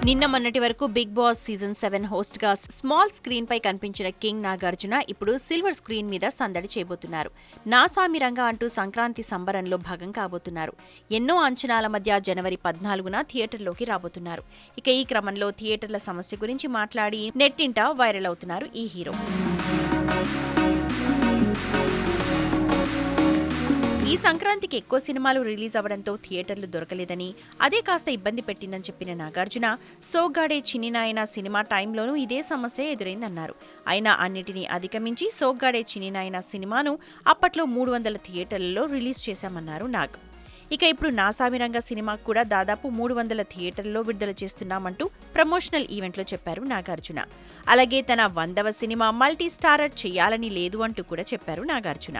నిన్న మొన్నటి వరకు బిగ్ బాస్ సీజన్ 7 హోస్ట్ గా స్మాల్ స్క్రీన్ పై కనిపించిన కింగ్ నాగార్జున ఇప్పుడు సిల్వర్ స్క్రీన్ మీద సందడి చేయబోతున్నారు. నా సామిరంగా అంటూ సంక్రాంతి సంబరంలో భాగం కాబోతున్నారు. ఎన్నో అంచనాల మధ్య జనవరి 14న థియేటర్లోకి రాబోతున్నారు. ఇక ఈ క్రమంలో థియేటర్ల సమస్య గురించి మాట్లాడి నెట్టింట వైరల్ అవుతున్నారు ఈ హీరో. ఈ సంక్రాంతికి ఎక్కువ సినిమాలు రిలీజ్ అవ్వడంతో థియేటర్లు దొరకలేదని, అదే కాస్త ఇబ్బంది పెట్టిందని చెప్పిన నాగార్జున, సోగ్గాడే చిన్నినాయన సినిమా టైంలోనూ ఇదే సమస్య ఎదురైందన్నారు. అయినా అన్నిటినీ అధిగమించి సోగ్గాడే చిన్నినాయన సినిమాను అప్పట్లో 300 థియేటర్లలో రిలీజ్ చేశామన్నారు నాగ్. ఇక ఇప్పుడు నా సామిరంగా సినిమాకు కూడా దాదాపు 300 థియేటర్లలో విడుదల చేస్తున్నామంటూ ప్రమోషనల్ ఈవెంట్లో చెప్పారు నాగార్జున. అలాగే తన 100వ సినిమా మల్టీ స్టారర్ చేయాలని లేదు అంటూ కూడా చెప్పారు నాగార్జున.